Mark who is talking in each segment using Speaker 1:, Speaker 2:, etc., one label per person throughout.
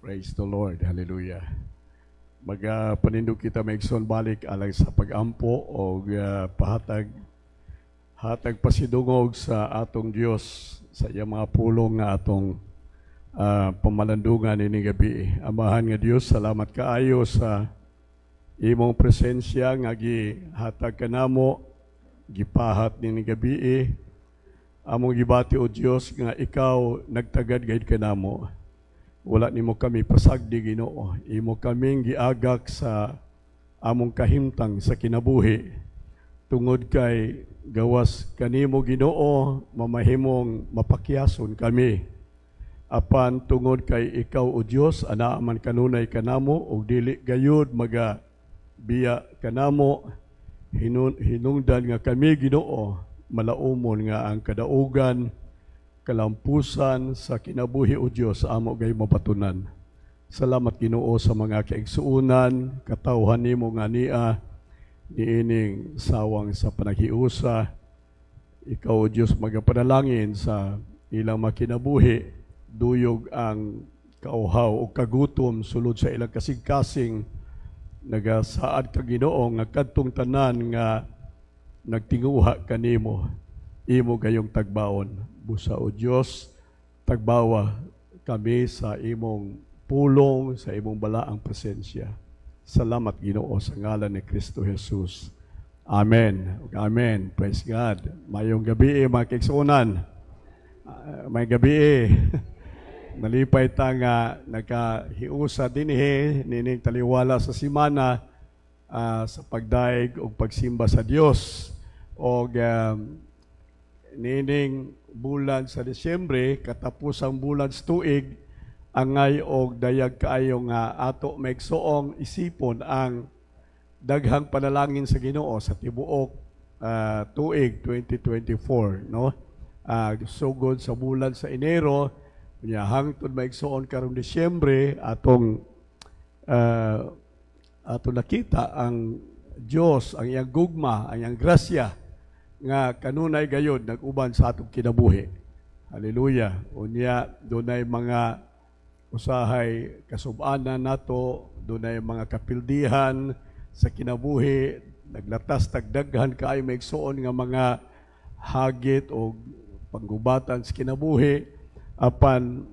Speaker 1: Praise the Lord. Hallelujah. Panindog kita maigsoon balik alay sa pagampo o hatag pasidungog sa atong Dios sa iyang mga pulong nga atong pamalandungan ini gabi. Amahan nga Dios, salamat kaayo sa imong presensya nga gihatag kanamo, gipahat nini gabi. Among gibati o Dios nga ikaw nagtagad gayud kanamo. Wala nimo kami pasagdi Ginoo. Imo kaming giagak sa among kahimtang sa kinabuhi. Tungod kay gawas kanimo Ginoo, mamahimong mapakyason kami. Apan tungod kay ikaw o Dios, ana man kanunay kanamo ug dili gayud maga biya kanamo, hinungdan nga kami Ginoo, malaumon nga ang kadaugan, kalampusan sa kinabuhi o Diyos amo gay mapatunan. Salamat Ginoo sa mga kaigsuunan, katawhan nimo nga niya niining sawang sa panaghiusa. Ikaw o Diyos magapanalangin sa ilang makinabuhi, duyog ang kauhaw o kagutom sulod sa ilang kasing-kasing, nagasaad ka Ginoo nga kadtong tanan nga nagtinguha kanimo, imo gayong tagbaon. Busa o Diyos, tagbawa kami sa imong pulong, sa imong balaang presensya. Salamat Ginoo sa ngalan ni Kristo Jesus. Amen. Amen. Praise God. Mayong gabi mga kaigsuunan. May gabi nalipay ta nga nakahiusa dinhi nining taliwala sa simana sa pagdaig o pagsimba sa Dios. O nining bulan sa Disyembre, katapusang bulan sa tuig, angay og dayag kaayo nga ato maigsuong isipon ang daghang panalangin sa Ginoo sa tibuok tuig 2024, no? Sugod sa bulan sa Enero, nya hangtod maigsuon karong Disyembre atong nakita ang Dios, ang iyang gugma, ang iyang grasya nga kanunay gayud nag-uban sa atong kinabuhi. Hallelujah. Unya dunay mga usahay kasub-anan nato, dunay mga kapildihan sa kinabuhi, naglatas tagdaghan kaayo maigsuon nga mga hagit o panggubatan sa kinabuhi. Apan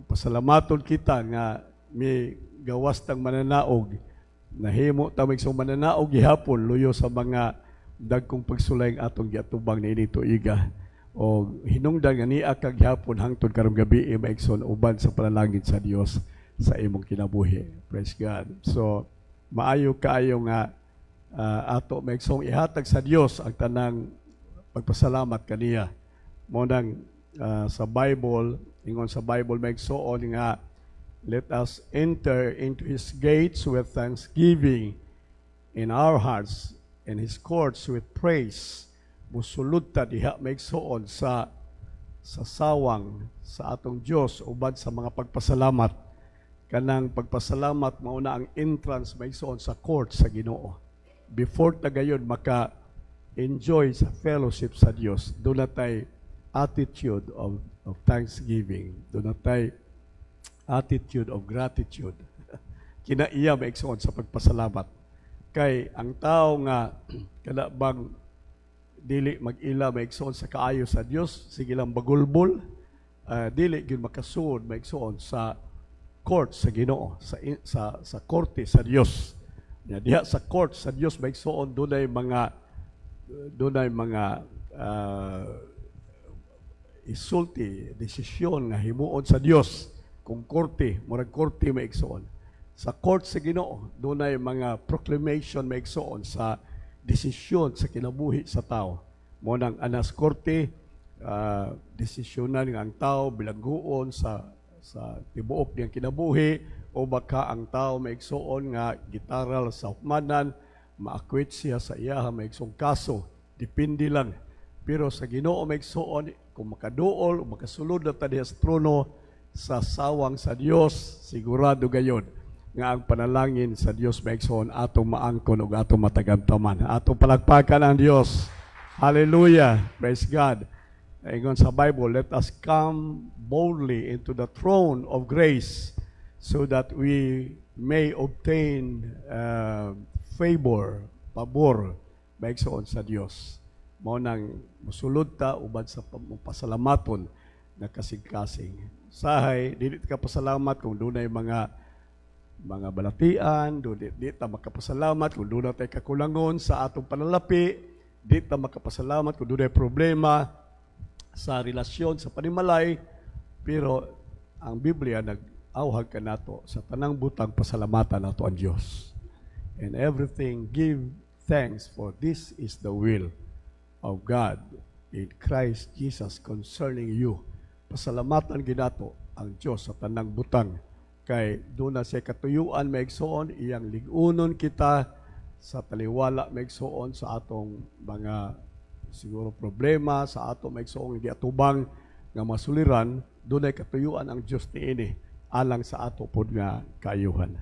Speaker 1: pasalamaton kita nga may gawas tang mananaog, nahimo ta maigsuong mananaog gihapon luyo sa mga dagkong pagsulay ang atong giatubang niini tuiga. O hinungdan nga niya kag gihapon hangtod karong gabi maigsoon uban sa panalangin sa Dios sa imong kinabuhi. Praise God. So maayo kaayo nga ato maigsoong ihatag sa Dios ang tanang pagpasalamat kaniya. Mo nang sa Bible, ingon sa Bible maigsoon nga let us enter into His gates with thanksgiving in our hearts and His courts with praise. Musulod ta diha maigsuon sa sawang sa atong Dios uban sa mga pagpasalamat. Kanang pagpasalamat mao na ang entrance maigsuon sa court sa Ginoo. Before ta gayon maka-enjoy sa fellowship sa Dios, doon natay attitude of thanksgiving, doon natay attitude of gratitude. Kinaiya maigsuon sa pagpasalamat. Kay ang tao nga kada bang dili mag-ila maigsoon sa kaayo sa Dios, sige lang bagulbol, dili gyud makasuod maigsoon sa court sa Ginoo, sa korte sa Dios. Diha sa court sa Dios maigsoon dunay mga isulti, desisyon nga himuon sa Dios kung korte, murag korte maigsoon. Sa court sa Ginoo, dunay mga proclamation maigsoon sa desisyon sa kinabuhi sa tao. Mo nang anas korte, desisyonan nga ang tao bilangguon sa tibuok niyang kinabuhi, o baka ang tao maigsoon nga gitaral sa hukmanan, ma-acquit siya sa iyaha maigsoong kaso, depende lang. Pero sa Ginoo maigsoon, kung makaduol o makasulod na ta diha sa trono sa sawang sa Dios, sigurado gayud nga ang panalangin sa Dios maigsoon atong maangkon ug atong matagamtaman. Atong palakpakan ang Dios. Hallelujah. Praise God. Ingon sa Bible, let us come boldly into the throne of grace so that we may obtain pabor, maigsoon sa Dios. Mao nang musulod ta uban sa pasalamaton na kasing-kasing. Sahay, dili ka pasalamat kung dunay mga balatian, di ta makapasalamat kung dunay tay kakulangon sa atong panalapi, di ta makapasalamat kung dunay problema sa relasyon sa panimalay, pero ang Biblia nag-awhag ka nato sa tanang butang pasalamatan nato ang Dios. And everything give thanks, for this is the will of God in Christ Jesus concerning you. Pasalamatan ginato ang Dios sa tanang butang, kay doon na siya katuyuan maigsoon, iyang ligunon kita sa taliwala maigsoon sa atong mga siguro problema, sa atong maigsoong hindi atubang nga masuliran, doon ay katuyuan ang Diyos niini alang sa ato pod nga kaayuhan.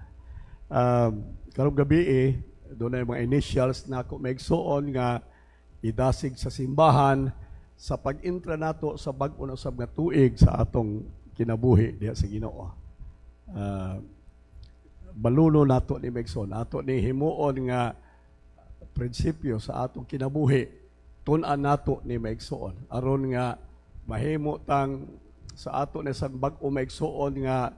Speaker 1: Karong gabi doon ay mga initials na ako maigsoon nga idasig sa simbahan sa pag-intra nato sa bag-o na usab nga tuig sa atong kinabuhi diha sa Ginoo. Baluno nato ni maigsoon, ato ni himuon nga prinsipyo sa atong kinabuhi, tun-an nato ni maigsoon aron nga mahimo tang sa ato na sa bag-o maigsoon nga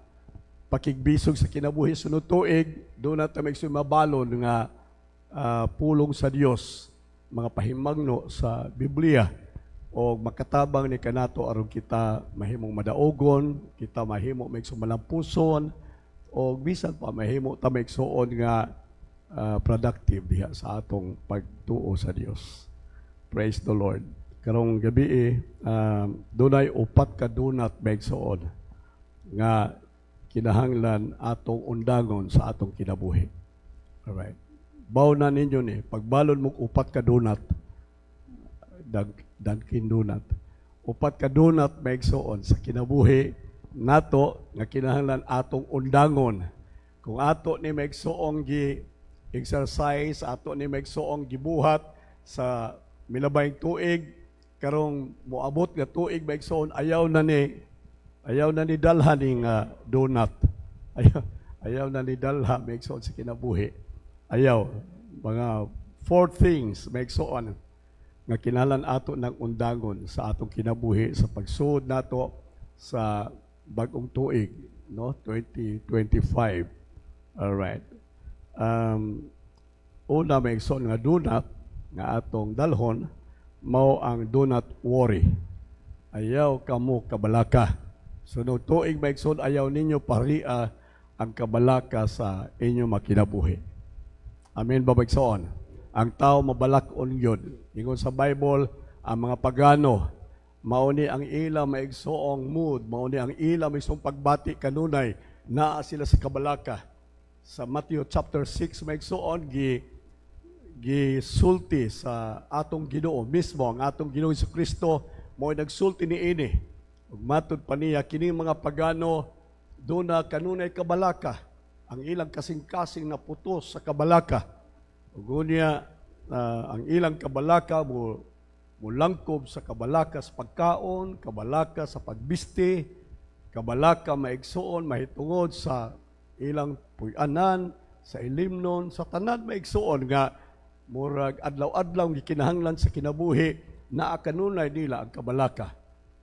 Speaker 1: pakigbisog sa kinabuhi sunod tuig, doon natin maigsoon mabalon nga pulong sa Dios, mga pahimangno sa Biblia, o makatabang ni kanato aron kita mahimong madaogon, kita mahimo maigsoon malampuson, o bisan pa mahimo ta maigsoon nga productive diha sa atong pagtuo sa Dios. Praise the Lord. Karong gabi dunay upat ka dunat maigsoon nga kinahanglan atong undangon sa atong kinabuhi. Alright. Baw na ninyo ni, pagbalon mo upat ka donut, Dunkin Donut. Upat ka donut maigsoon sa kinabuhi nato nga kinahanglan atong undangon. Kung ato ni maigsoong gi-exercise, ato ni maigsoong gibuhat sa milabayng tuig, karong moabot nga tuig maigsoon, ayaw na ni dalha ning donut. Ayaw na ni dalha maigsoon sa kinabuhi. Ayaw. Mga 4 things maigsoon nga kinahanglan ato ng undangon sa atong kinabuhi sa pagsuod nato sa bag-ong tuig, no? 2025. All right. Una maigsoon nga donut nga atong dalhon mao ang donut worry. Ayaw kamo kabalaka. Sunod tuig maigsoon, ayaw ninyo paria ang kabalaka sa inyo makinabuhi. Amen ba maigsoon? Ang tao mabalakon yun. Ingon sa Bible, ang mga pagano, mauni ang ila maigsoong mood, mauni ang ila maigsoong pagbati kanunay, naa sila sa kabalaka. Sa Matthew chapter 6 maigsoon, gisulti sa atong Ginoo mismo, ang atong Ginoo Jesucristo, mo'y nagsulti ni ini. Ug matud pa niya, kining mga pagano, doon na kanunay kabalaka, ang ilang kasing-kasing na putos sa kabalaka. Ug niya, ang ilang kabalaka mulangkob sa kabalaka sa pagkaon, kabalaka sa pagbisti, kabalaka maigsoon, mahitungod sa ilang puy-anan, sa ilimnon, sa tanan maigsoon nga, murag adlaw-adlaw gikinahanglan sa kinabuhi, naa kanunay nila ang kabalaka.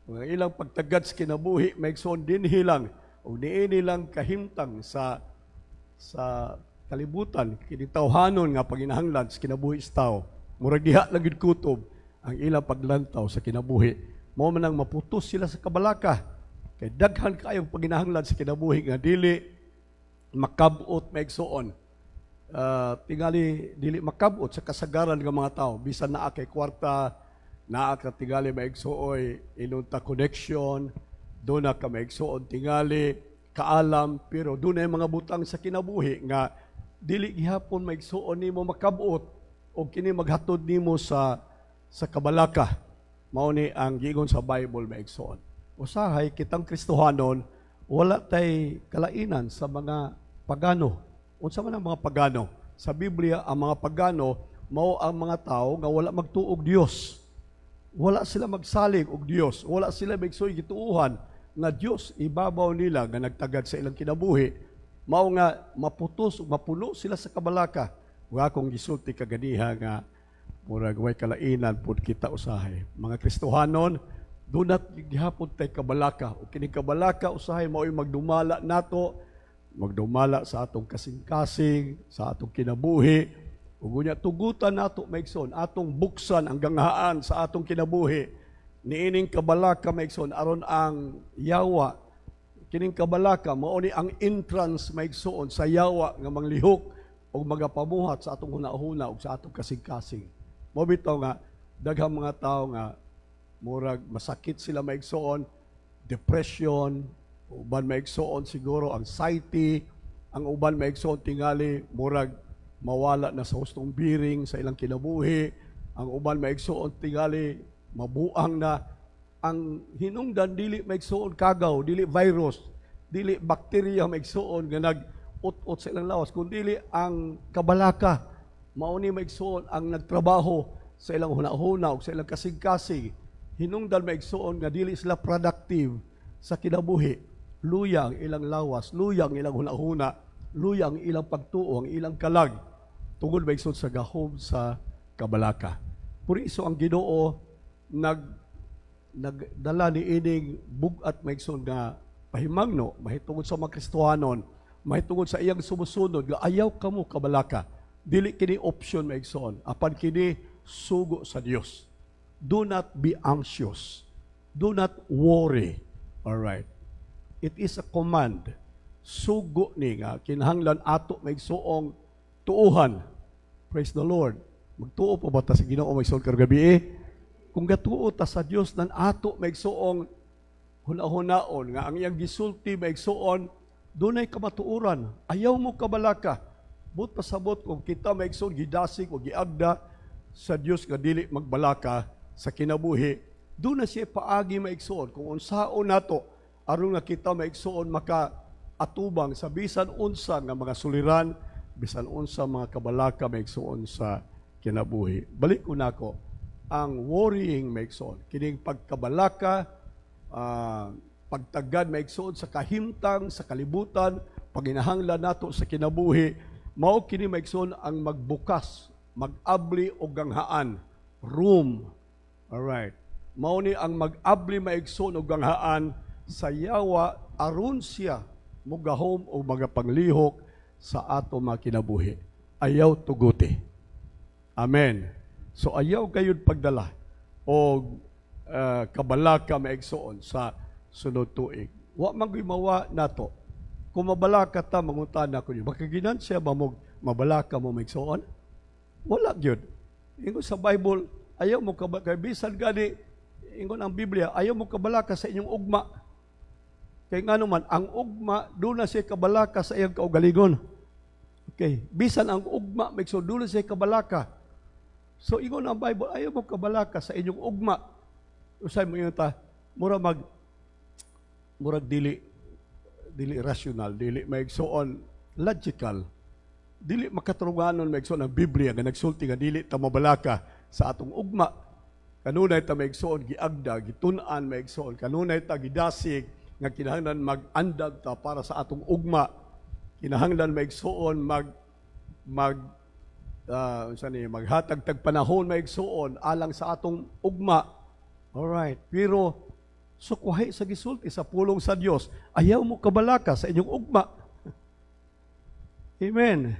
Speaker 1: Ang ilang pagtagad sa kinabuhi, maigsoon din hilang, o diin nilang kahimtang sa kalibutan, kinitawhanon nga paginahanglan sa kinabuhi istaw. Murag diha lang gid kutob ang ilang paglantaw sa kinabuhi. Mao man ang maputos sila sa kabalaka. Kay daghan kayong paginahanglan sa kinabuhi nga dili makabot maigsoon. Tingali dili makabot sa kasagaran ng mga tao. Bisan naa kay kwarta, naa ka tingali maigsuoy inunta connection, doon na ka maigsuon tingali kaalam, pero doon ay mga butang sa kinabuhi nga dili gihapon maigsuon nimo makabot o kini maghatod nimo sa kabalaka. Mao ni ang giingon sa Bible maigsuon. Usahay kitang Kristohanon, wala tay kalainan sa mga pagano. Unsa man ang mga pagano? Sa Biblia, ang mga pagano mao ang mga tao nga wala magtuog Dios. Wala sila magsalig og Dios. Wala sila maigsoy gituuhan nga Dios ibabaw nila nga nagtagad sa ilang kinabuhi mao nga maputos ug mapuno sila sa kabalaka. Wa akong gisulti kaganiha nga murag way kalainan pud kita usahay. Mga Kristohanon, dunat gihapon tay kabalaka. O kini kabalaka usahay mao'y magdumala nato, magdumala sa atong kasing-kasing, sa atong kinabuhi. Ug unya tugutan nato maigsoon, atong buksan ang ganghaan sa atong kinabuhi. Niining kabalaka maigsoon aron ang yawa. Kining kabalaka mao ni ang entrance maigsoon sa yawa nga manglihok o magapamuhat sa atong hunahuna o sa atong kasing-kasing. Mao bitaw nga daghang mga tao nga murag masakit sila maigsoon, depression, uban maigsoon siguro anxiety, ang uban maigsoon tingali murag mawala na sa hustong biring sa ilang kinabuhi, ang uban maigsoon tingali mabuang na. Ang hinungdan dili maigsoon kagaw, dili virus, dili bakterya maigsoon nga nag-ut-ut sa ilang lawas, kundi ang kabalaka mao ni maigsoon ang nagtrabaho sa ilang hunahuna o sa ilang kasig-kasig. Hinungdan maigsoon nga dili sila productive sa kinabuhi. Luya ang ilang lawas, luya ang ilang hunahuna, luya ang ilang pagtuo, ang ilang kalag, tungod maigsoon sa gahom sa kabalaka. Puri iso ang Ginoo nagdala ni ining bugat maigsoon nga pahimangno mahitungod sa mga Kristohanon, mahitungod sa iyang sumusunod nga ayaw kamo kabalaka. Dili kini option maigsoon, apan kini sugo sa Dios. Do not be anxious. Do not worry. All right. It is a command. Sugo ni nga kinahanglan ato maigsoong tuuhan. Praise the Lord. Magtuo pa ba ta sa Ginoo maigsoon karong gabi? Kung gatuo ta sa Dios nan ato maigsoong huna-hunaon nga ang iyang gisulti maigsoon dunay kamatuoran. Ayaw mo kabalaka. But pasabot kung kita maigsoon gidasig o giagda sa Dios nga dili magbalaka sa kinabuhi, doon na siya paagi maigsoon kung unsaon nato aron nga kita maigsoon makaatubang sa bisan unsa nga mga suliran, bisan unsa mga kabalaka maigsoon sa kinabuhi. Balik ko nako ang worrying maigsoon, kining pagkabalaka, pagtagad maigsoon sa kahimtang, sa kalibutan, paginahanglan nato sa kinabuhi, mao kini maigsoon ang magbukas, mag-abli og ganghaan, room. Alright. Mao ni ang mag-abli maigsoon og ganghaan sa yawa aron siya mugahom o magapanglihok sa ato mga kinabuhi. Ayaw tuguti. Amen. So ayaw gayud pagdala o kabalaka maigsoon sa sunod tuig. Wa man mawa nato. Kung mabalaka ta mangutana ko niyo, makaginansya ba mo mabalaka mo maigsoon? Wala gyud. Ingon sa Bible, ayaw mo kabalaka bisan gani ingon ang Biblia, ayaw mo kabalaka sa inyong ugma. Kay ngano man ang ugma doon na siya kabalaka sa iyang kaugalingon. Okay, bisan ang ugma maigsoon doon na siya kabalaka. So, ingon ang Bible, ayaw mo kabalaka sa inyong ugma. Usay mo yun ta, murag dili rational, dili maigsoon logical, dili makatarunganon maigsoon ang Biblia nga nagsulti nga dili ta mabalaka sa atong ugma. Kanunay ta maigsoon giagda, gitun-an maigsoon, kanunay ta gidasig nga kinahanglan mag-andam ta para sa atong ugma. Kinahanglan maigsoon maghatag tag panahon maigsoon alang sa atong ugma. Alright. Pero sukwahi sa gisulti sa pulong sa Dios, ayaw mo kabalaka sa inyong ugma. Amen.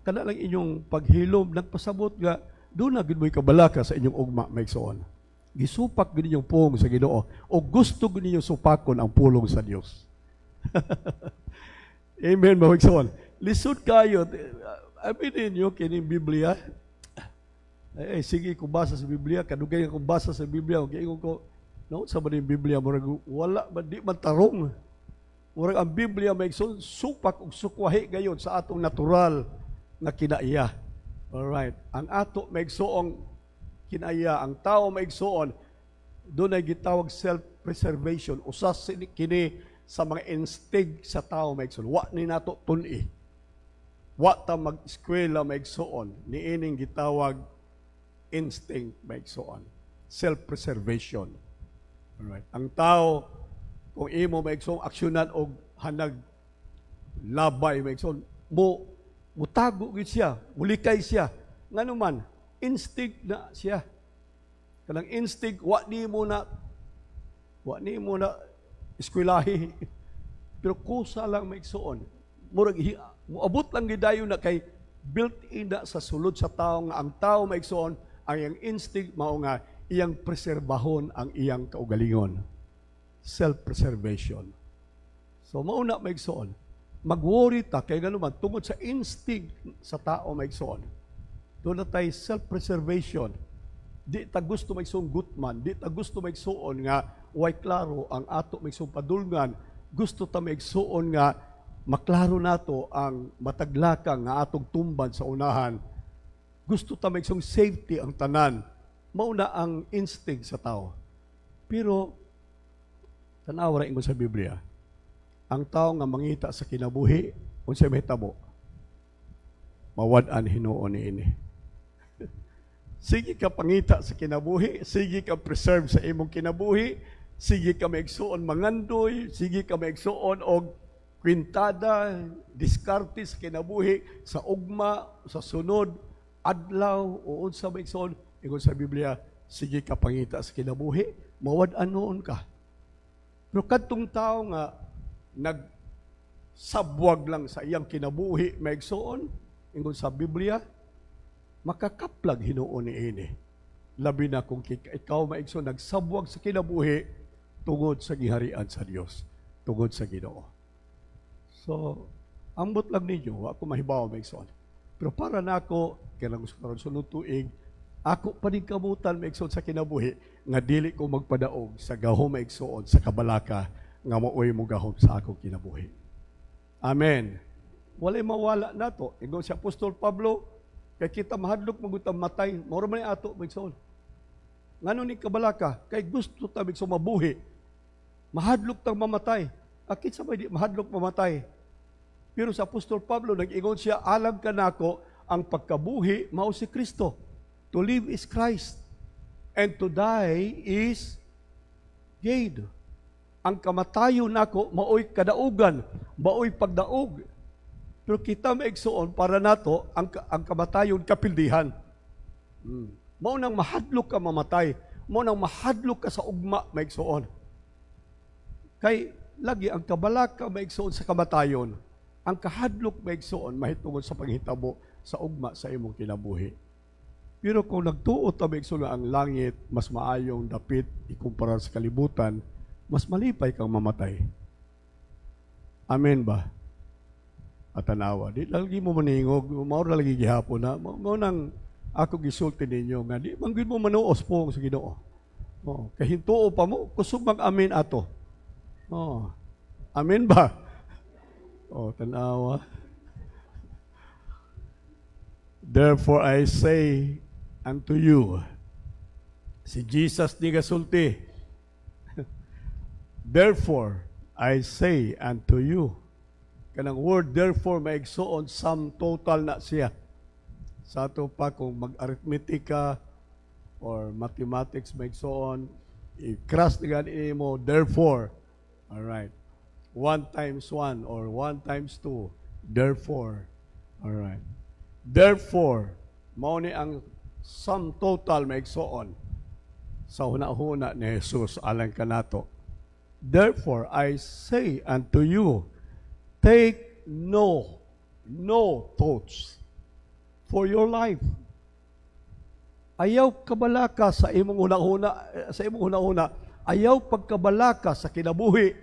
Speaker 1: Kana lang inyong paghilom nagpasabot nga doon na gid mo'y kabalaka sa inyong ugma maigsoon. Gisupak gid ninyong pulong sa Ginoo o gusto gid ninyong supakon ang pulong sa Dios. Amen, maigsoon. Lisod kayo. Aminin nyo kining Biblia. Sige, kung basa sa Biblia, kadugay kung basa sa Biblia, okay, ko, no, sa ba yung Biblia, wala, di man tarong. Murag ang Biblia may supak o sukwahi gayon sa atong natural na kinaiya. Alright. Ang ato may igsoong kinaiya, ang tao may igsoon, doon ay gitawag self-preservation. Usas kini sa mga instinct sa tao may igsoon. Wa ni nato tun-i. Wa ta mag-eskwela maigsoon, niining gitawag instinct maigsoon. Self-preservation. Alright. Ang tao, kung imo maigsoong aksyonan o hanag labay maigsoon, mutago gid siya, mulikay siya. Ngano man, instinct na siya. Kanang instinct, wa ni mo na eskwelahi. Pero kusa lang maigsoon. Murag muabot lang gidayo na kay built-in na sa sulod sa tao nga ang tao maigsoon ang iyang instinct mao nga iyang preserbahon ang iyang kaugalingon. Self-preservation. So mauna maigsoon, mag-worry ta kay gano man tungod sa instinct sa tao maigsoon. Doon na tayo self-preservation. Di ta gusto maigsoon gutman, di ta gusto maigsoon nga way klaro ang ato maigsoon padulngan. Gusto ta maigsoon nga maklaro nato ang mataglakang nga atong tumban sa unahan. Gusto ta maigsoon safety ang tanan. Mauna ang instinct sa tao. Pero tanaw ra ingon sa Biblia, ang tao nga mangita sa kinabuhi, unsay mahitabo? Mawad-an hinuon niini. Sige ka pangita sa kinabuhi, sige ka preserve sa imong kinabuhi, sige ka maigsuon mangandoy, sige ka maigsuon og kwintada, diskarte sa kinabuhi, sa ugma, sa sunod, adlaw, o unsa maigsuon, ingon sa Biblia, sige ka pangita sa kinabuhi, mawad-an noon ka. Pero kadtong tao nga nagsabwag lang sa iyang kinabuhi maigsoon, ingon sa Biblia, makakaplag hinuon niini. Labi na kung ikaw maigsoon nagsabwag sa kinabuhi tungod sa giharian sa Dios, tungod sa Ginoo. So, ambot lang ninyo, ako mahibaw maigsoon. Pero para nako, kailang karon sunod tuig, ako paningkamutan maigsoon sa kinabuhi nga dili ko magpadaog sa gahom maigsoon sa kabalaka nga maoy mo gahom sa akong kinabuhi. Amen. Walay mawala nato. Ingon si Apostol Pablo, kay kita mahadlok magutang matay, mao man ato maigsoon. Ngano ni kabalaka? Kay gusto ta maigsoon mabuhi. Mahadlok tang mamatay. Akit sa di mahadlok mamatay. Pero sa Apostol Pablo nag-ingon siya, alam ka nako ang pagkabuhi mao si Kristo. To live is Christ, and to die is gain. Ang kamatayon nako maoy kadaugan, maoy pagdaog. Pero kita maigsoon para nato ang kamatayon kapildihan. Mao nang mahadlok ka mamatay, mao nang mahadlok ka sa ugma maigsoon. Kay lagi ang kabalaka maigsoon sa kamatayon, ang kahadlok maigsoon mahitungod sa panghitabo sa ugma sa imong kinabuhi. Pero kung nagtuot ta maigsoon ang langit, mas maayong dapit ikumpara sa kalibutan, mas malipay kang mamatay. Amen ba? At tanawa, di lagi mo maningog, mao ra lagi gihapon na, mao nang ako gisulti ninyo nga di man gid mo manuos po sa Ginoo. Oh, kay hintuo pa mo, kusog mag-amen ato. Oh. Amen ba? Oh, tanawa. Therefore I say unto you, si Jesus ni gasulti, therefore I say unto you, kanang word therefore maigsoon sum total na siya. Sa ato pa kung mag-arithmetic ka or mathematics maigsoon, i-cross na gani mo therefore. Alright. 1 times 1 or 1 times 2. Therefore. Alright. Therefore, mao ni ang sum total maigsoon sa huna-huna ni Jesus alang kanato. Therefore, I say unto you, take no thoughts for your life. Ayaw kabalaka sa imong huna-huna, ayaw pagkabalaka sa kinabuhi.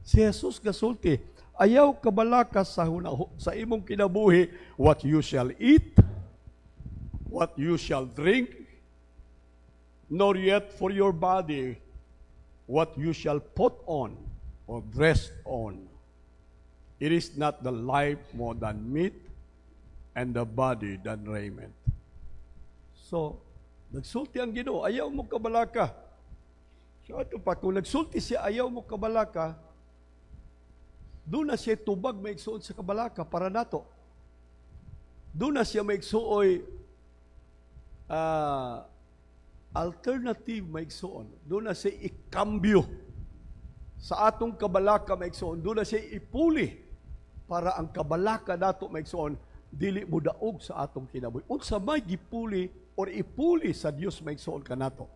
Speaker 1: Si Jesus gasulti, ayaw kabalaka sa imong kinabuhi, what you shall eat, what you shall drink, nor yet for your body, what you shall put on or dress on. It is not the life more than meat, and the body than raiment. So, nagsulti ang Ginoo, ayaw mo kabalaka. So, ito pa, kung nagsulti siya, ayaw mo kabalaka, doon na siya tubag maigsuon sa kabalaka para nato. Doon na siya maigsuoy alternative maigsuon. Doon na siya ikambyo sa atong kabalaka maigsoon, doon na siya ipuli para ang kabalaka nato maigsoon, dili mo daog sa atong kinabuhi. Unsa may gipuli or ipuli sa Dios maigsoon kanato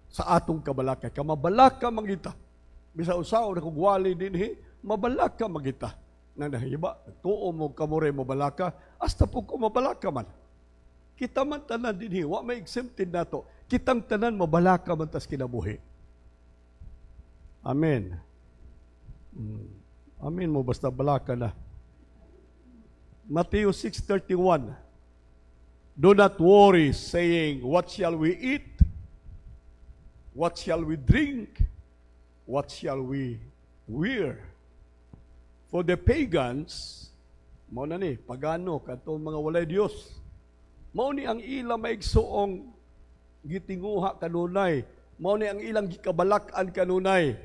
Speaker 1: sa atong kabalaka. Kamabalaka magita. Bisa usaw na kugwali dinhi, mabalaka magita. Na nahiba, tuo mo kamore mabalaka, hasta po ko mabalaka man. Kita man tanan dinhi, wa may exempted nato. Kitang tanan mabalaka man tas kinabuhi. Amen. Amen mo, basta balaka na. Matthew 6:31. Do not worry, saying, what shall we eat? What shall we drink? What shall we wear? For the pagans, mao na ni, pagano, katong mga walay Dios, mao ni ang ilang maigsoong gitinguha kanunay, mao ni ang ilang gikabalak-an kanunay.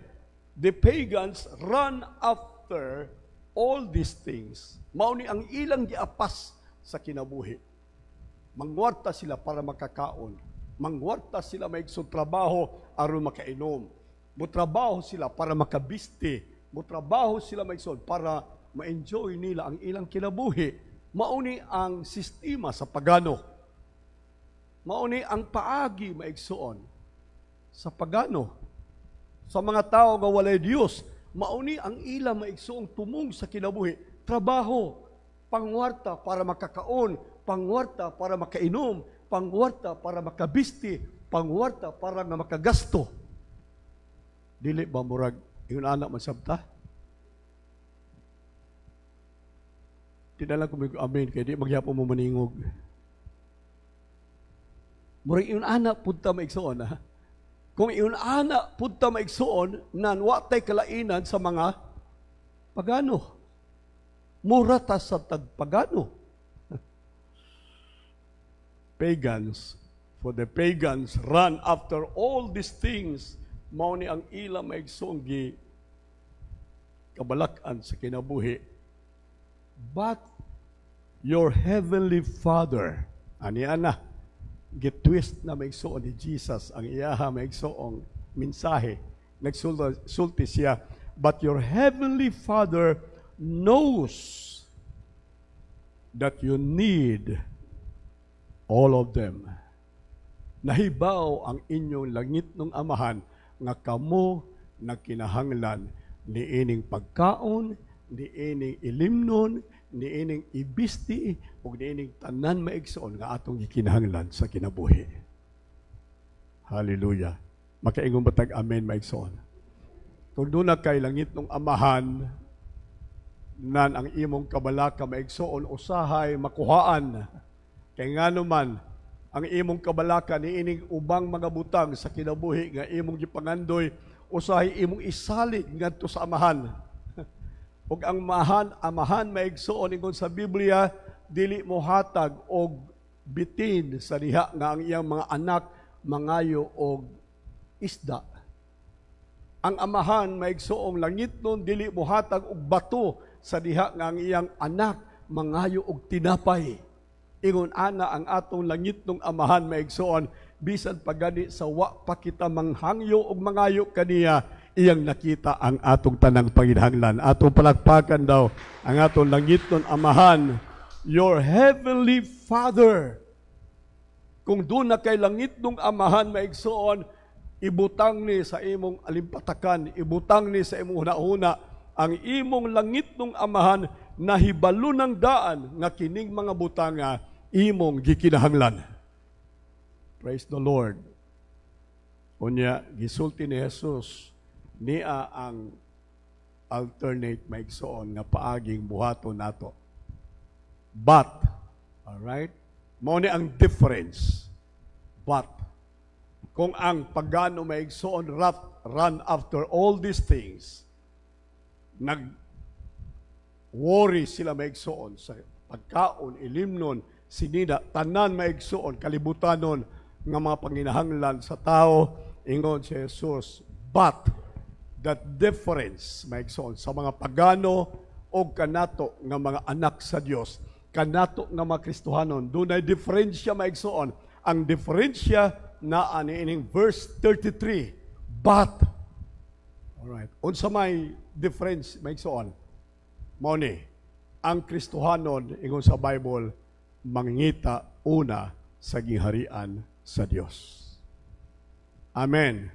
Speaker 1: The pagans run after all these things. Mao ni ang ilang giapas sa kinabuhi. Mangwarta sila para makakaon. Mangwarta sila maigsoong trabaho aron makainom. Mutrabaho sila para makabiste. Mutrabaho sila maigsoon para ma-enjoy nila ang ilang kinabuhi. Mao ni ang sistema sa pagano. Mao ni ang paagi maigsoon sa pagano. Sa mga tao nga walay Dios, mauni ang ila maigsoong tumong sa kinabuhi. Trabaho, pangwarta para makakaon, pangwarta para makainom, pangwarta para makabisti, pangwarta para nga makagasto. Dili ba murag yun anak magsabta? Tinala ko may amen, kaya di magyapo mo maningog. Murag yun anak punta maigsoon, ha? Kung iyon ana punta maigsoon nan watay kalainan sa mga pagano. Mura ta sa tagpagano. Pagans, for the pagans run after all these things, mao ni ang ila maigsoong gi kabalak-an sa kinabuhi. But your heavenly Father, ani ana, gitwist na maigsoon ni Jesus ang iyaha maigsoong mensahe. Nagsulti siya, but your heavenly Father knows that you need all of them. Nahibaw ang inyong langit ng amahan nga kamo nagkinahanglan ni ining pagkaon, ni ining ilimnon, ni ining ibisti, o ni ining tanan maigsoon nga atong gikinahanglan sa kinabuhi. Hallelujah. Makaingon batag amen maigsoon. Kung doon na kay langit ng amahan, nan ang imong kabalaka maigsoon, usahay makuhaan. Kay nga naman, ang imong kabalaka ni ining ubang mga butang sa kinabuhi nga imong gipangandoy, usahay imong isalig ngadto sa amahan. Og ang amahan maigsoon ingon sa Biblia, dili mo hatag og bitin sa diha nga ang iyang mga anak mangayo og isda. Ang amahan maigsoong langit nun, dili mo hatag og bato sa diha nga ang iyang anak mangayo og tinapay. Ingon ana ang atong langit nung amahan maigsoon, bisan pagani sa wa pa kita manghangyo og mangayo kaniya, iyang nakita ang atong tanang panginahanglan. Atong palakpakan daw ang atong langit nung amahan, your heavenly Father. Kung doon na kay langit nung amahan maigsoon, ibutang ni sa imong alimpatakan, ibutang ni sa imong hunahuna, ang imong langit nung amahan, nahibalo ng daan nga kining mga butanga imong gikinahanglan. Praise the Lord. Unya, gisulti ni Jesus, niya ang alternate maigsoon nga paaging buhaton nato. But, alright? Mao ni ang difference. But, kung ang pagano maigsoon run after all these things, nag-worry sila maigsoon sa pagkaon, ilimnon, sinida, tanan maigsoon, kalibutanon, nga mga panginahanglan sa tao, ingon si Jesus. But, that difference, maigsoon, sa mga pagano o kanato nga mga anak sa Dios, kanato nga mga Kristohanon, doon ay diferensya maigsoon. Ang diferensya na aniining verse 33, but, Alright. Unsa may difference may igsoon? Mao ni ang Kristohanon ingon sa Bible mangingita una sa giharian sa Dios. Amen.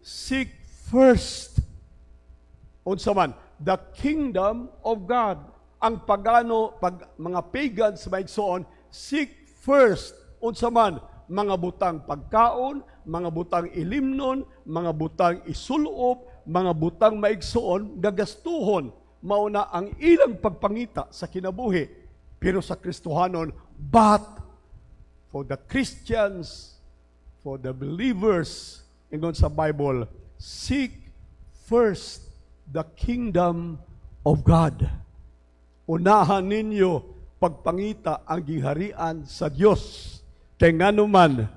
Speaker 1: Seek first unsa man the kingdom of God. Ang pagano mga pagans may igsoon, seek first unsa man mga butang pagkaon, mga butang ilimnon, mga butang isulop, mga butang maigsoon, gagastuhon, mauna ang ilang pagpangita sa kinabuhi. Pero sa Kristohanon, but for the Christians, for the believers, ingon sa Bible, seek first the kingdom of God. Unahan ninyo pagpangita ang giharian sa Dios. Kaya nga naman,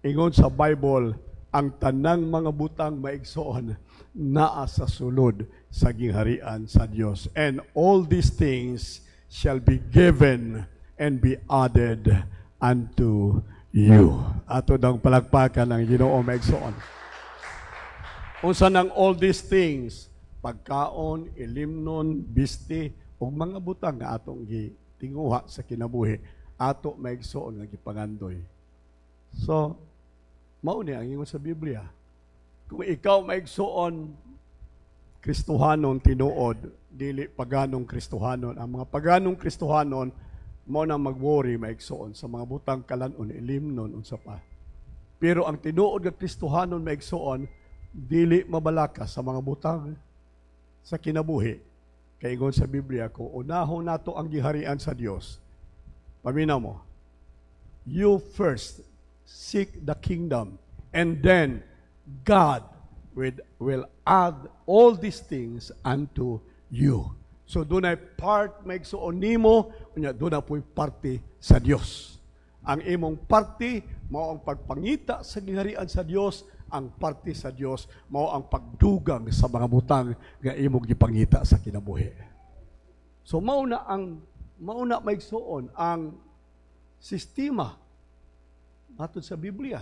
Speaker 1: ingon sa Bible, ang tanang mga butang maigsoon naa sa sulod sa giharian sa Dios. And all these things shall be given and be added unto you. Ato dang palagpakan ang Ginoo maigsoon. Unsa nang all these things? Pagkaon, ilimnon, bisti, o mga butang nga atong gitinguha sa kinabuhi, ato maigsoon nga gipangandoy. So, mao ni ang ingon sa Biblia. Kung ikaw maigsoon, Kristohanon tinuod, dili paganong Kristohanon. Ang mga paganong Kristohanon, mao na mag-worry maigsoon sa mga butang kalanon, ilimnon, unsa pa. Pero ang tinuod nga Kristohanon maigsoon, dili mabalaka sa mga butang sa kinabuhi. Kaya ingon sa Biblia, kung unahon nato ang giharian sa Dios, paminaw mo, you first seek the kingdom, and then God will add all these things unto you. So doon ay part maigsuon nimo, doon na po'y parte sa Dios. Ang imong parte, mao ang pagpangita sa giharian sa Dios, ang parte sa Dios, mao ang pagdugang sa mga butang nga imong gipangita sa kinabuhi. So mao na maigsuon ang sistema atud sa Biblia.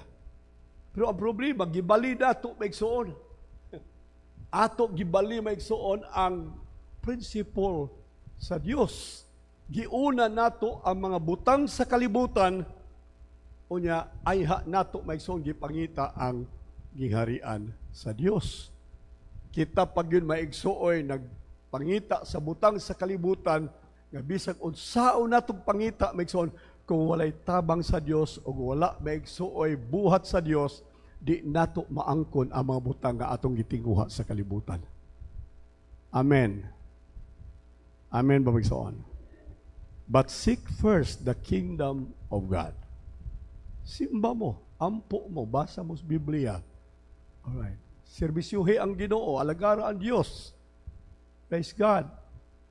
Speaker 1: Pero ang problema, gibali nato maigsuon. Ato gibali maigsuon ang principle sa Dios. Giuna nato ang mga butang sa kalibutan, unya ayha nato maigsuon gipangita ang giharian sa Dios. Kita pag yun maigsuoy nagpangita sa butang sa kalibutan, nga bisag unsaon natong pangita maigsuon, kung walay tabang sa Dios o wala maigsuoy buhat sa Dios, di nato maangkon ang mga butang nga atong gitinguha sa kalibutan. Amen. Amen ba maigsuon? But seek first the kingdom of God. Simba mo, ampo mo, basa mo sa Biblia. Alright. Serbisyuhi ang Ginoo, alagara ang Diyos. Praise God.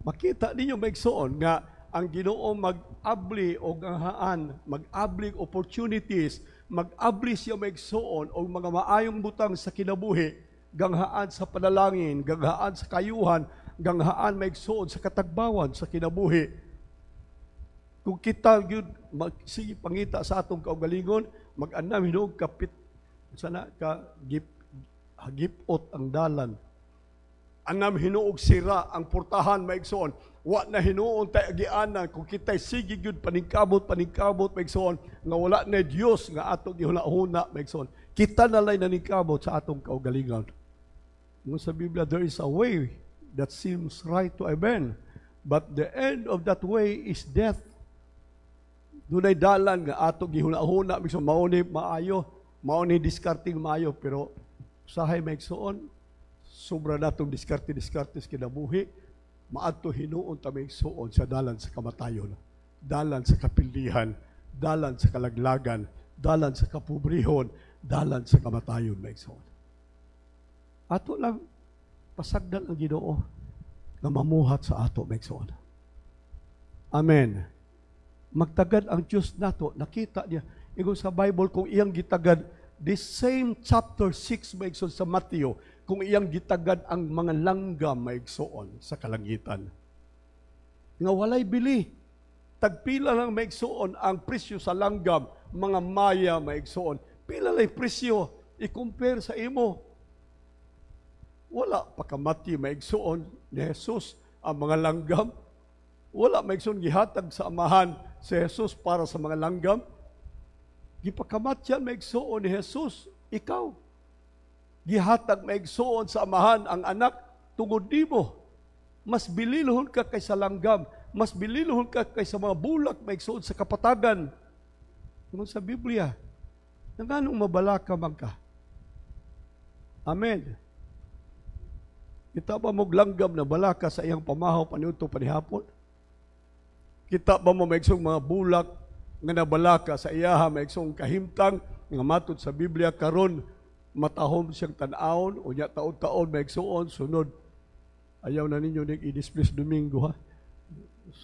Speaker 1: Makita ninyo maigsuon nga ang Ginoo mag-abli o gahaan, mag-abli opportunities, mag-abli siya maigsuon o mga maayong butang sa kinabuhi, ganghaan sa panalangin, ganghaan sa kayuhan, ganghaan maigsuon sa katagbawan sa kinabuhi. Kung kita yun, sige pangita sa atong kaugalingon, mag-anam hinog kapit, sana ka hagipot ang dalan. Anam hinuog sira ang portahan maigsoon. Wa na hinuon tay agianan kung kitay sige gyud paningkabot maigsoon nga wala na Dios nga atong gihuna-huna maigsoon. Kita na lay naningkabot sa atong kaugalingon. Ngun sa Biblia, there is a way that seems right to a man, but the end of that way is death. Dunay dalan nga atong gihuna-huna maigsoon, mao ni maayo, mao ni discarding maayo, pero usahay maigsoon, sobra natong diskarte sa kinabuhi, maadto hinuon ta maigsuon sa dalan sa kamatayon, dalan sa kapildihan, dalan sa kalaglagan, dalan sa kapobrehon, dalan sa kamatayon maigsuon. Ato lang pasagdan ang Ginoo na mamuhat sa ato maigsuon. Amen. Magtagad ang Diyos nato, nakita niya ingon sa Bible kung iyang gitagad, this same chapter 6 maigsuon sa Matthew, kung iyang gitagad ang mga langgam maigsuon sa kalangitan. Nga walay bili. Tagpila lang maigsuon ang presyo sa langgam, mga maya maigsuon. Pila lang presyo, i-compare sa imo. Wala pakamati maigsuon ni Jesus ang mga langgam. Wala maigsuon gihatag sa amahan si Jesus para sa mga langgam. Gipakamatyan maigsuon ni Jesus, ikaw. Gihatag maigsuon sa amahan ang anak tungod nimo. Mas bililohon ka kaysa langgam, mas bililohon ka kaysa mga bulak maigsuon sa kapatagan. Tungod sa Biblia, nanganong mabalaka man ka. Amen. Kita ba mo langgam na balaka sa iyang pamahaw paniudto panihapon? Kita ba mo maigsong mga bulak nga nabalaka sa iyaha maigsong kahimtang nga matud sa Biblia karon matahom siyang tan-awon unya taon-taon maigsuon sunod ayaw na ninyo ning i-dismiss Domingo ha.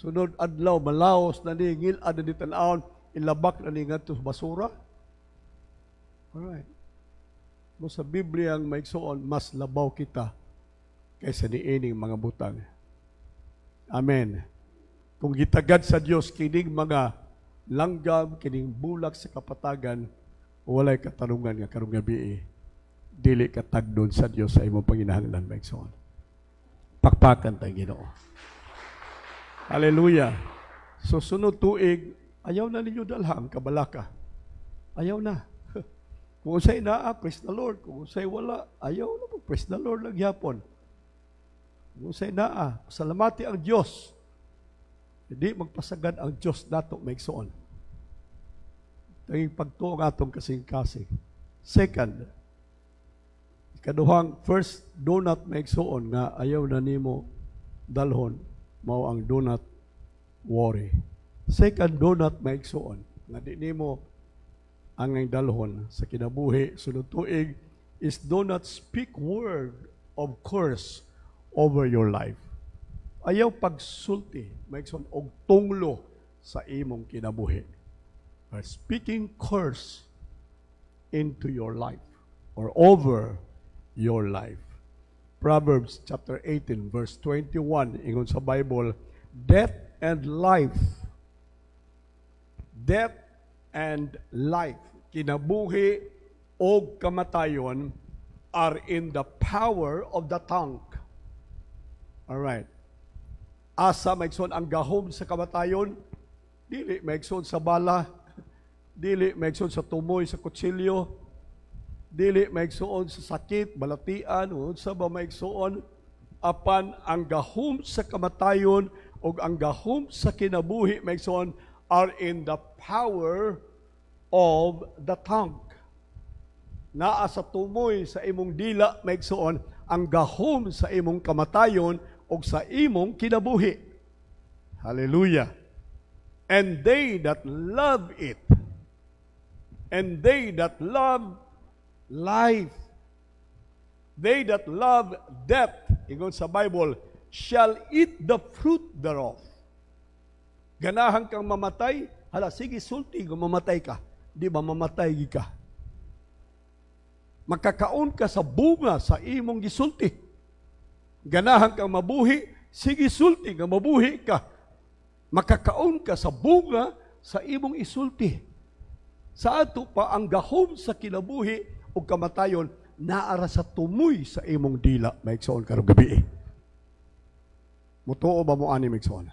Speaker 1: Sunod adlaw malaos na ni ngil-ad na ni tan-awon ilabak na ni ngadto sa basura. Alright. Mo sa Biblia ang maigsuon mas labaw kita kaysa niining mga butang. Amen. Kung gitagad sa Dios kining mga langgam, kining bulak sa kapatagan, walay katanungan nga karong gabi dili ka tagdon sa Dios sa imong panginahanglan maigsoon. Pakpakan ta Ginoo. Hallelujah. So sunod tuig, ayaw na ninyo dalhang kabalaka. Ayaw na. Kung usay naa, praise the Lord. Kung usay wala, ayaw na po, praise the Lord lang yapon. Kung usay naa, salamati ang Diyos. Hindi magpasagad ang Diyos nato maigsoon. Tanging pagtuo nga itong kasing-kasing. Second, ikaduhang, first, do not maigsoon nga ayaw na nimo dalhon, mao ang do not worry. Second, do not maigsoon nga di nimo ang dalhon sa kinabuhi sunod tuig is do not speak word of curse over your life. Ayaw pagsulti, maigsoon og tunglo sa imong kinabuhi. Or speaking curse into your life or over your life. Proverbs chapter 18 verse 21 ingon sa Bible, death and life, kinabuhi o kamatayon are in the power of the tongue. All right. Asa maigsoon ang gahom sa kamatayon, dili maigsoon sa bala, dili maigsoon sa tumoy sa kutsilyo, dili maigsoon sa sakit, balatian, unsa ba maigsoon, apan ang gahom sa kamatayon o ang gahom sa kinabuhi maigsoon are in the power of the tongue. Naa sa tumoy sa imong dila maigsoon ang gahom sa imong kamatayon o sa imong kinabuhi. Hallelujah. And they that love it, and they that love life, they that love death, ingon sa Bible, shall eat the fruit thereof. Ganahan kang mamatay, hala, sige, sulti, kung mamatay ka. Di ba mamatay ka? Makakaon ka sa bunga sa imong gisulti. Ganahan kang mabuhi, sige sulti nga mabuhi ka. Makakaon ka sa bunga sa imong isulti. Sa ato pa ang gahom sa kinabuhi o kamatayon naara sa tumoy sa imong dila maigsoon karong gabi. Mutuo ba mo ani maigsoon?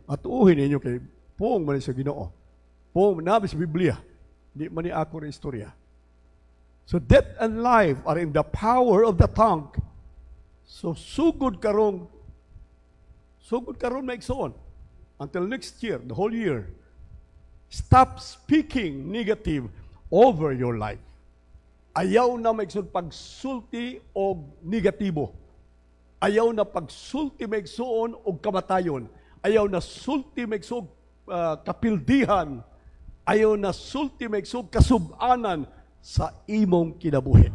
Speaker 1: At uhin ninyo kay poong man sa Ginoo. Poong nabi sa Biblia, di man ni ako rin istorya. So death and life are in the power of the tongue. So, sugod karon maigsoon. Until next year, the whole year, stop speaking negative over your life. Ayaw na maigsoon pagsulti o negatibo. Ayaw na pagsulti maigsoon o kamatayon. Ayaw na sulti maigsoon kapildihan. Ayaw na sulti maigsoon kasubanan sa imong kinabuhi.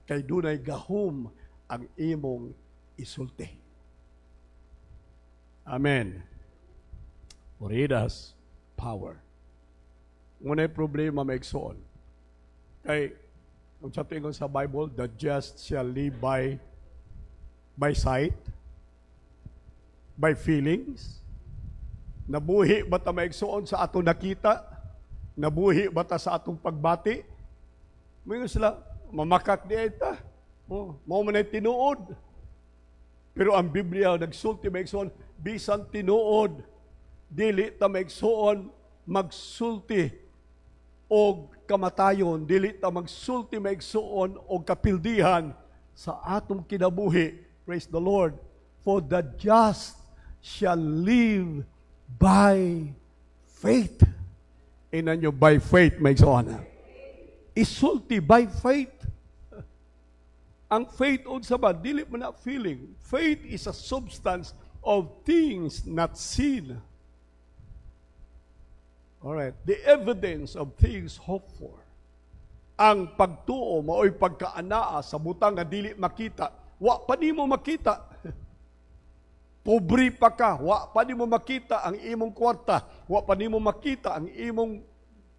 Speaker 1: Kay dunay gahom ang imong isulti. Amen. For it has power. Ngunay problema maigsoon. Kay, kung sa tingin sa Bible, the just shall live by sight, by feelings. Nabuhi ba ta maigsoon sa atong nakita? Nabuhi ba ta sa atong pagbati? Mayroon sila, mamakak di ita. Oh, mao man ay tinuod. Pero ang Biblia nagsulti maigsoon, bisan tinuod, dili ta maigsoon magsulti og kamatayon, dili ta magsulti maigsoon og kapildihan sa atong kinabuhi. Praise the Lord. For the just shall live by faith. Inan nyo, by faith maigsoon. Isulti by faith. Ang faith unsa ba? Dili man na feeling. Faith is a substance of things not seen. Alright. The evidence of things hoped for. Ang pagtuo mao'y pagkaanaa sa butang nga dili makita. Wa pa nimo makita. Pobre pa ka. Wa pa nimo makita ang imong kwarta. Wa pa nimo makita ang imong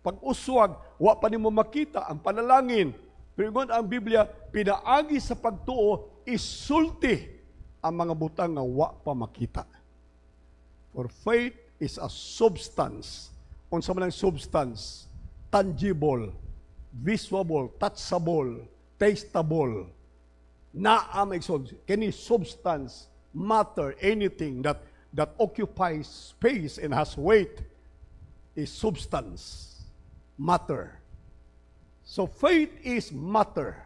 Speaker 1: pag-uswag. Wa pa nimo makita ang panalangin. Pero ang Biblia, pinaagi sa pagtuo, isulti ang mga butang nga wa pa makita. For faith is a substance. Unsa man ang substance? Tangible, visible, touchable, tasteable. Naa maigsoon, kini substance, matter, anything that occupies space and has weight is substance, matter. So faith is matter.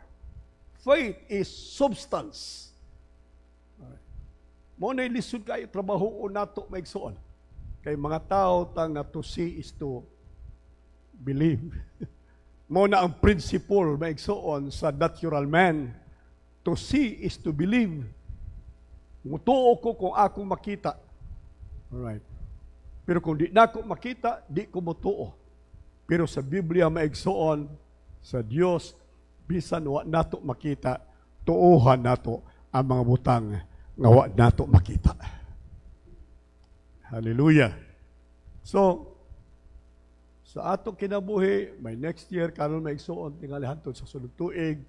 Speaker 1: Faith is substance. Mo na lisod kayo trabaho nato maigsoon. Kay mga tao tang to see is to believe. Mo na ang principle maigsoon sa natural man. To see is to believe. Mutuo ko kung ako makita. Alright. Pero kung di na ako makita, di ko mutuo. Pero sa Biblia maigsoon, sa Dios, bisan wa nato makita, tuuhan nato ang mga butang nga wa nato makita. Hallelujah. So, sa ato kinabuhi, may next year, karon maigsoon, tingali hantod sa sunod tuig,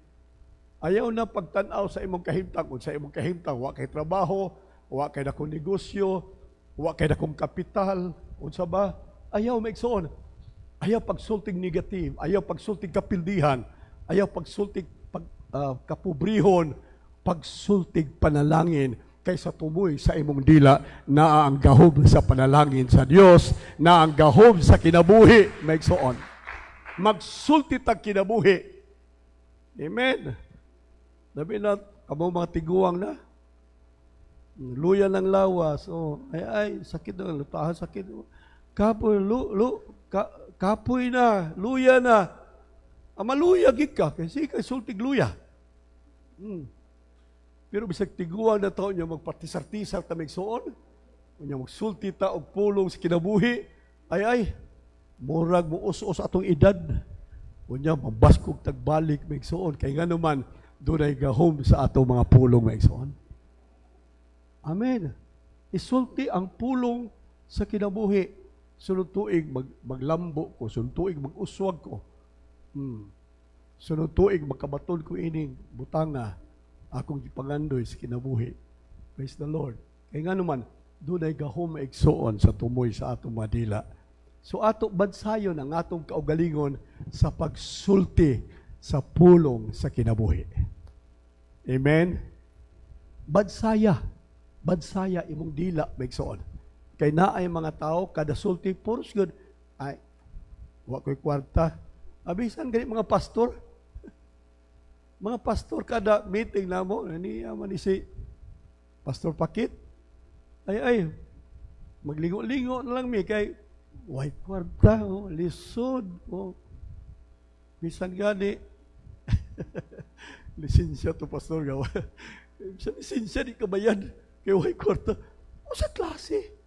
Speaker 1: ayaw na pagtanaw sa imong kahimtang. Kung sa imong kahimtang, wa kay trabaho, wa kay dakong negosyo, wa kay dakong kapital, unsa ba? Ayaw maigsoon. Ayaw pagsulting negative, ayaw pagsulting kapildihan, ayaw pagsulting kapobrihon, pagsulting panalangin kaysa tumoy sa imong dila na ang gahom sa panalangin sa Dios, na ang gahom sa kinabuhi, maigsoon. Magsulti tag kinabuhi. Amen. Labi na, kamo mga tiguang na, luya ng lawas, ay, sakit na, lutahan sakit. Kapoy, kapoy na, luya na. Maluya gid ka, kasi kay sultig luya. Pero bisag tiguan na taon niya magpartisar-tisar ta migsuon, unya magsulti ta og pulong sa kinabuhi, ay, murag mo us-us atong edad. Unya mabaskog tagbalik migsuon, kay nga naman, dunay gahom sa atong mga pulong migsuon. Amen. Isulti ang pulong sa kinabuhi. Sunod tuig maglambo ko, sunod tuig mag-uswag ko. Sunod tuig magkabaton ko ining butanga akong gipangandoy sa kinabuhi. Praise the Lord. Kaya nga naman, doon ay gahom maigsoon sa tumoy sa atong madila. So ato bansayon ang atong kaugalingon sa pagsulti sa pulong sa kinabuhi. Amen? Bansaya imong dila maigsoon. Kay naay mga tao, kada sulti, puros good. Ay, wa ko'y kwarta. Abisan ganit mga pastor. Mga pastor, kada meeting na mo, niya man si Pastor Pakit. Ay, maglingo-lingo na lang mi, kay way kwarta, lisod. Bisan gani, lisensya to pastor gawa. Bisan lisensya di kabayan, kay way kwarta. O sa klase.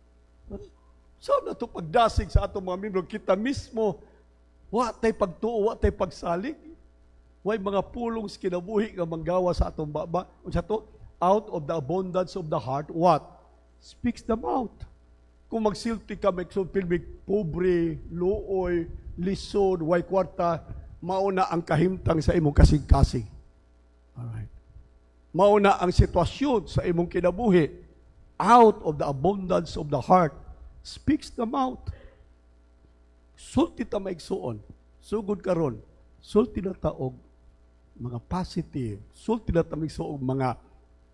Speaker 1: Saan na ito pagdasig sa atong mga membro? Kita mismo, watay pagtuo, watay pagsalig. Way mga pulong sa kinabuhi nga manggawa sa atong baba. Unsa to? Out of the abundance of the heart, what? Speaks the mouth. Kung magsilti ka, magsulpilbig, pobre, luoy, lisod, way kwarta, mauna ang kahimtang sa imong kasing-kasing. Alright. Mauna ang sitwasyon sa imong kinabuhi. Out of the abundance of the heart speaks the mouth. Sulti ta maigsuon. Sugod karon, sulti na taog mga positive, sulti na tamigsoon mga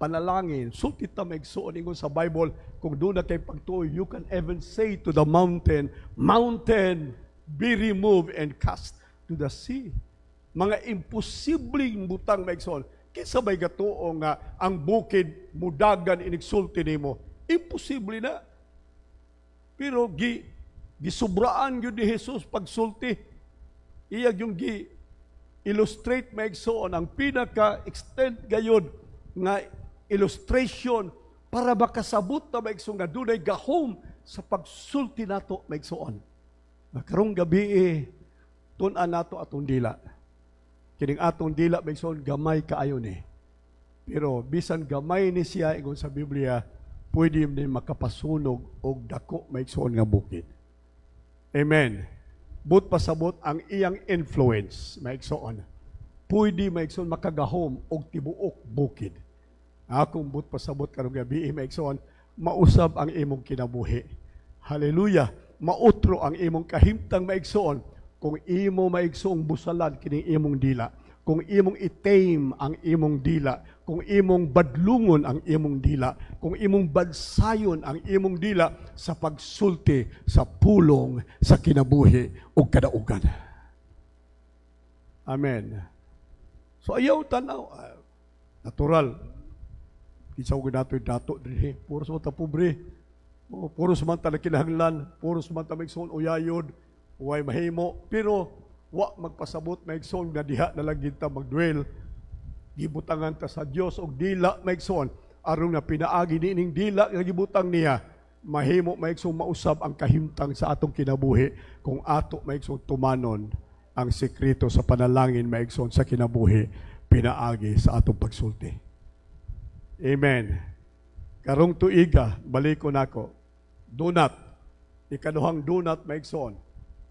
Speaker 1: panalangin, sulti tamigsoon ingon sa Bible, kung doon na kay pagtuoy, you can even say to the mountain, mountain, be removed and cast to the sea. Mga imposibleng butang maigsoon. Kinsa may gatuo nga ang bukid mudagan inigsulti nimo. Imposible na. Pero gisubraan yun ni Jesus pagsulti. Iyag yung illustrate maigsoon ang pinaka-extent gayon nga illustration para makasabot na maigsoon nga dunay gahom sa pagsulti nato maigsoon. Karong gabi tun-an nato atong dila. Kining atong dila maigsoon gamay kaayo ni. Pero bisan gamay ni siya ingon sa Biblia, pwede ni makapasunog og dako maigsoon nga bukid. Amen. But pasabot ang iyang influence, maigsoon. Pwede maigsoon makagahom og tibuok bukid. Akong but pasabot karong gabi, maigsoon, mausab ang imong kinabuhi. Hallelujah. Mautro ang imong kahimtang maigsoon kung imo maigsoong busalan kining imong dila. Kung imong itame ang imong dila, kung imong badlungon ang imong dila, kung imong bansayon ang imong dila sa pagsulti sa pulong sa kinabuhi o kadaugan. Amen. So ayaw tanaw, natural. Isaw ko nato yung dato din. Puro sa mga pobre, puro sa mga kinahanglan, puro sa mga maigsoon uyayod, huwag mahimo, pero wa magpasabot maigsoon na diha na lang kita magdwell. Gibutangan ta sa Dios og dila maigsoon aron na pinaagi niining dila nga gibutang niya mahimo maigsoon mausab ang kahimtang sa atong kinabuhi kung ato maigsoon tumanon ang sekreto sa panalangin maigsoon sa kinabuhi pinaagi sa atong pagsulti. Amen. Karong tuiga balik ko nako. Do not ikaduhang do not maigsoon.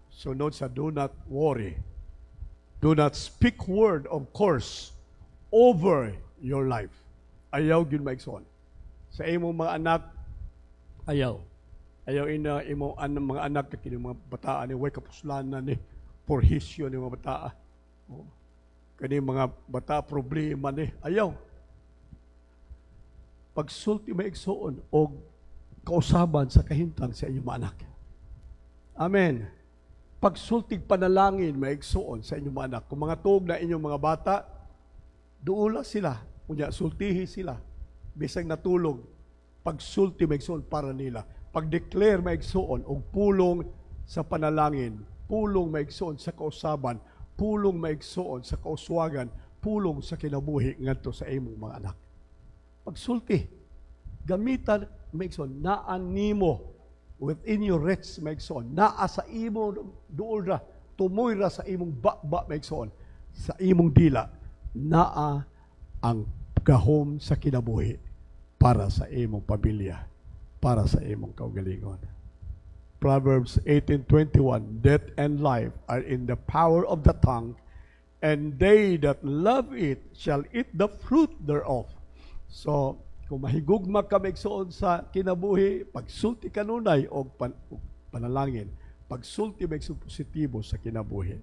Speaker 1: Sunod sa do not worry. Do not speak word of curse over your life. Ayaw yun maigsoon. Sa imong mga anak, ayaw. Ayaw ina imong mga anak na kining mga bataan ni way kapuslanan ni porhisyo ni mga bataa. Kani mga bata problema ni ayaw. Pagsulti maigsoon og kausaban sa kahimtang sa inyong mga anak. Amen. Pagsultig panalangin maigsoon sa inyong mga anak. Kung mga tuog na inyong mga bata, duula sila, kunya sultihi sila, bisag natulog, pagsulti maigsoon para nila. Pag-declare maigsoon og pulong sa panalangin, pulong maigsoon sa kausaban, pulong maigsoon sa kauswagan, pulong sa kinabuhi ngadto sa imong mga anak. Pagsulti, gamitan maigsoon naan nimo within your reach maigsoon, naa sa imong duol ra, tumoy ra sa imong bakba maigsoon, sa imong dila, naa ang gahom sa kinabuhi para sa imong pamilya, para sa imong kaugalingon. Proverbs 18:21, death and life are in the power of the tongue, and they that love it shall eat the fruit thereof. So, kung mahigugma ka maigsoon sa kinabuhi, pagsulti kanunay o panalangin, pagsulti maigsoon positibo sa kinabuhi.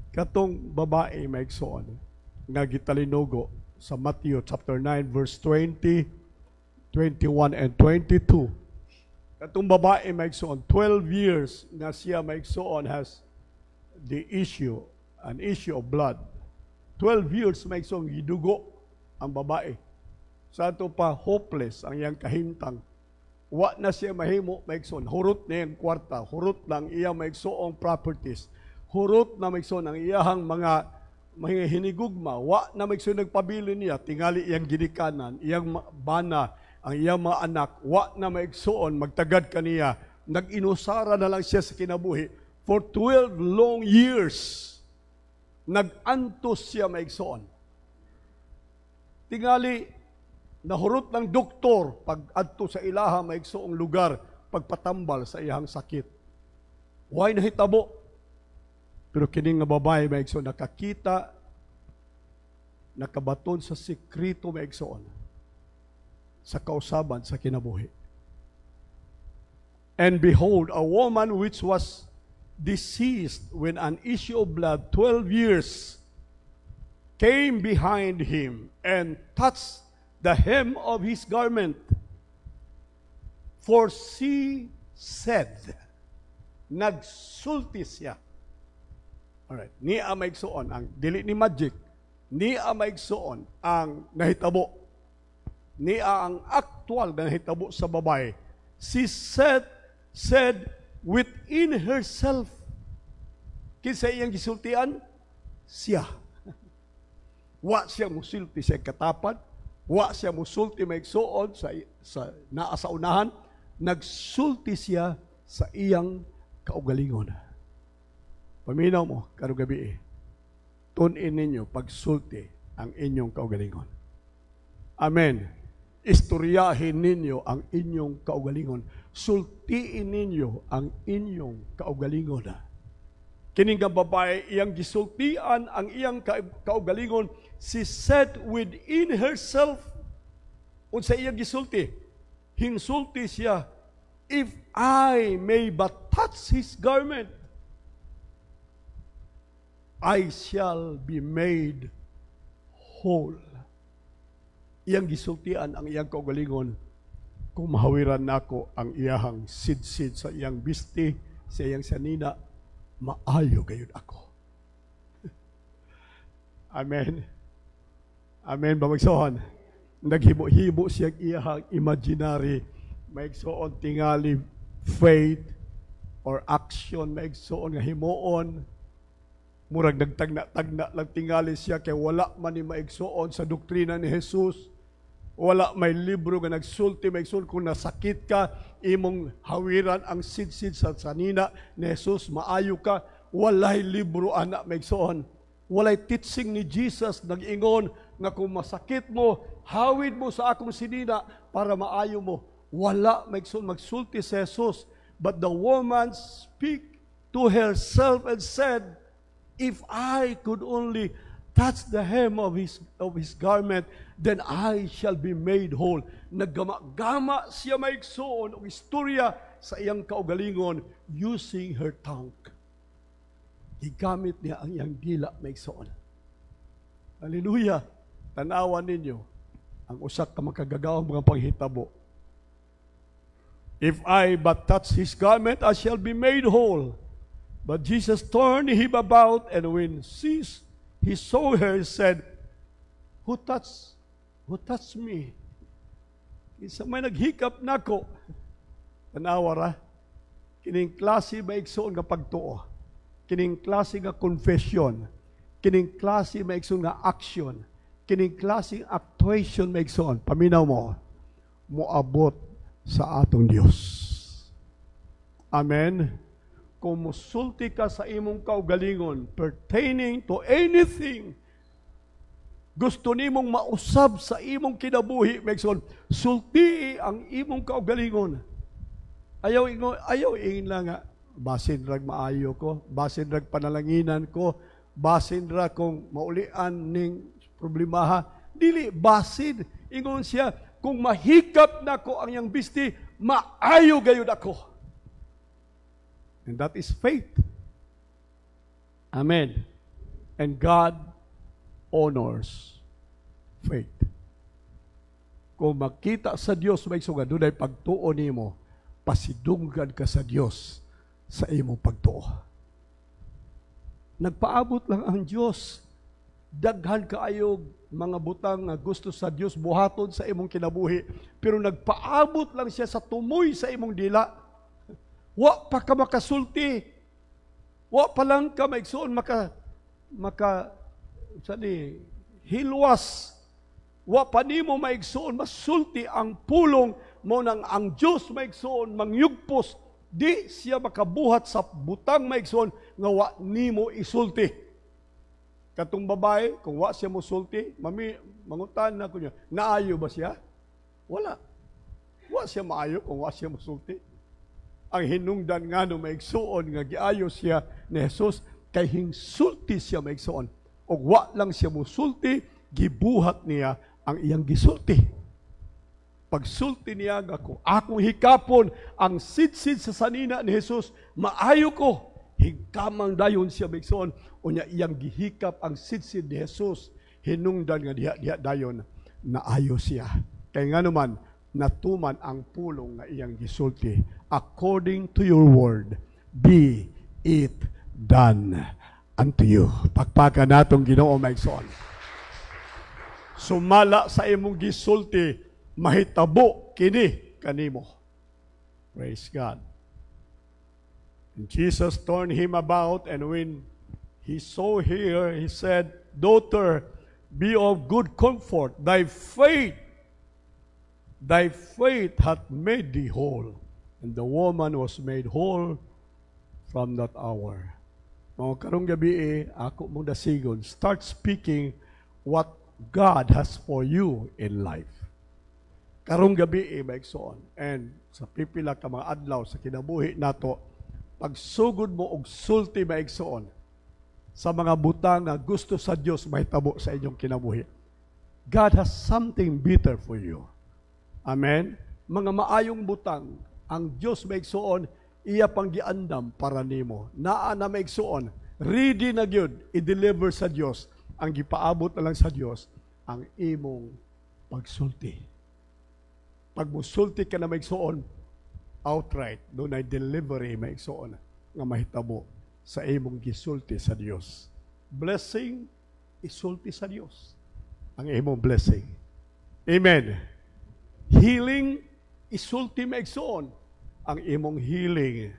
Speaker 1: Katong babae maigsoon nga gitalinugo sa Matthew chapter 9 verse 20, 21 and 22. Katong babae maigsoon 12 years na siya maigsoon has the issue, an issue of blood. 12 years maigsoon gidugo ang babae. Sa ato pa, hopeless ang iyang kahimtang. Wa na siya mahimo maigsoon. Hurot na iyang kwarta. Hurot lang iyang maigsoong properties. Hurot na maigsoon ang iyang mga hinigugma. Wa na maigsoon nagpabilin niya. Tingali iyang ginikanan, iyang bana, ang iyang mga anak. Wa na maigsoon, magtagad kaniya. Nag-inusara na lang siya sa kinabuhi. For 12 long years, nag-antos siya maigsoon. Tingali, nahurot ng doktor pag adto sa ilaha maigsoong lugar pagpatambal sa iyang sakit. Why nahitabo? Pero kining nga babae maigsoon nakakita, nakabaton sa sekreto maigsoon sa kausaban sa kinabuhi. And behold, a woman which was deceased with an issue of blood 12 years came behind him and touched the hem of his garment. For she said, nagsulti siya. Alright, ni maigsuon ang dili ni magic, ni maigsuon ang nahitabo. Ni ang actual na nahitabo sa babae. She said within herself. Kinsa iyang gisultian? Siya. Wa siya musulti sa katapan, wa siya musulti maigsuon sa naa sa unahan, nagsulti siya sa iyang kaugalingon. Paminaw mo karong gabi tunin ninyo pagsulti ang inyong kaugalingon. Amen. Istoryahin ninyo ang inyong kaugalingon. Sultiin ninyo ang inyong kaugalingon. Kining babae, iyang gisultian ang iyang kaugalingon. She said within herself, unsa iyang gisulti? Hinsulti siya, if I may but touch his garment, I shall be made whole. Iyang gisultian ang iyang kaugalingon, kung mahawiran nako ang iyahang sidsid sa iyang bisti, sa iyang sanina, maayo gayud ako. Amen. Amen, babagsoon. Naghibo-hibo siyang iyahang imaginary, maigsoon tingali faith or action, maigsoon nga himuon, murag nagtagna-tagna lang tingali siya kay wala man ni maigsuon sa doktrina ni Jesus. Wala may libro nga nagsulti maigsuon kung nasakit ka, imong hawiran ang sidsid sa sanina ni Jesus, maayo ka. Walay libro anak maigsuon. Walay teaching ni Jesus nag-ingon nga kung masakit mo, hawid mo sa akong sinina para maayo mo. Wala maigsuon magsulti sa Jesus. But the woman speak to herself and said, if I could only touch the hem of his garment, then I shall be made whole. Naggama-gama siya maigsoon og istorya sa iyang kaugalingon using her tongue. Higamit niya ang iyang dila maigsoon. Hallelujah! Tanawan ninyo ang usak ka makagagawang mga panghitabo. If I but touch his garment, I shall be made whole. But Jesus turned him about, and when he saw her, he said, Who touched me? Isa may naghikap nako. Tanawara, kining klase maigsoon nga pagtuo, kining klase nga confession, kining klase maigsoon nga action, kining klase actuation maigsoon. Paminaw mo, moabot sa atong Dios. Amen. Kung musulti ka sa imong kaugalingon pertaining to anything, gusto nimong mausab sa imong kinabuhi, maigsoon, sulti ang imong kaugalingon. Ayaw ingin lang nga, basin rag maayo ko, basin rag panalanginan ko, basin rag kung maulian ning problemaha. Dili, basin. Ingon siya, kung mahikap na ko ang iyang bisti, maayo gayud ako. And that is faith. Amen. And God honors faith. Kung makita sa Dios, may suga, doon ay pagtuo nimo, pasidunggan ka sa Dios sa imong pagtuo. Nagpaabot lang ang Dios. Daghan kaayog mga butang nga gusto sa Dios buhaton sa imong kinabuhi. Pero nagpaabot lang siya sa tumoy sa imong dila. Wa pa ka makasulti. Wa pa lang ka maigsoon hilwas. Wa pa nimo maigsoon masulti ang pulong mo nang ang Dios maigsoon mangyugpos. Di siya makabuhat sa butang maigsoon nga wa nimo isulti. Katong babae, kung wa siya musulti, mangutan na ko niya, naayo ba siya? Wala. Wa siya maayo kung wa siya musulti. Ang hinungdan nga no maigsuon nga giayo siya ni Jesus, kay hingsulti siya maigsuon. O wa lang siya musulti, gibuhat niya ang iyang gisulti. Pagsulti niya nga ko, akong hikapon ang sidsid sa sanina ni Jesus, maayo ko. Higkamang dayon siya maigsoon, unya iyang gihikap ang sidsid ni Jesus. hinungdan nga diha dayon na ayo siya. Kay nga naman, natuman ang pulong nga iyang gisulti. According to your word, be it done unto you. Pakpakan natong Ginoo maigsoon. Sumala sa imong gisulti, mahitabo kini kanimo. Praise God. And Jesus turned him about, and when he saw her, he said, Daughter, be of good comfort. Thy faith hath made thee whole. And the woman was made whole from that hour. Mga karong gabi ako mong dasigon, start speaking what God has for you in life. Karong gabi maigsoon. And sa pipila ka mga adlaw sa kinabuhi nato, pagsugod mo og sulti maigsoon sa mga butang nga gusto sa Dios mahitabo sa inyong kinabuhi. God has something better for you. Amen? Mga maayong butang, ang Diyos maigsuon, iya pang giandam para nimo. Naa na maigsuon, ready na gyud i-deliver sa Diyos, ang gipaabot na lang sa Diyos, ang imong pagsulti. Pag musulti ka na maigsuon, outright, doon ay delivery maigsuon, nga mahitabo sa imong gisulti sa Diyos. Blessing, isulti sa Diyos. Ang imong blessing. Amen. Healing, isulti maigsoon ang imong healing.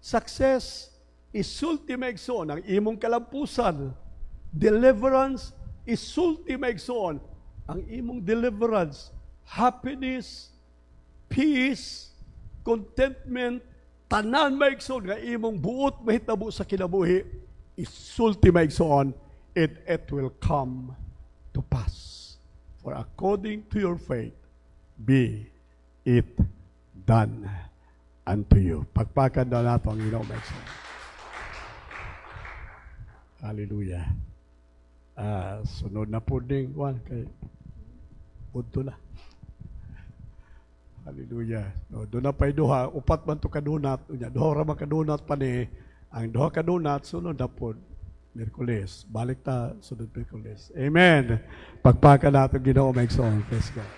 Speaker 1: Success, isulti maigsoon ang imong kalampusan. Deliverance, isulti maigsoon ang imong deliverance. Happiness, peace, contentment, tanan maigsoon nga imong buot mahitabo sa kinabuhi, isulti maigsoon, it will come to pass. For according to your faith, be it done unto you. Pagpakan na nato ang Ginoo maigsoon. Hallelujah. Sunod na po ding one kay punto na. Hallelujah. No, doon na pa'y duha, upat man to kadunat. Duha ra man kadunat pa ni. Ang duha kadunat, sunod na po, Miyerkules. Balik ta, sunod Miyerkules. Amen. Pagpakan natin Ginoo maigsoon. Praise God.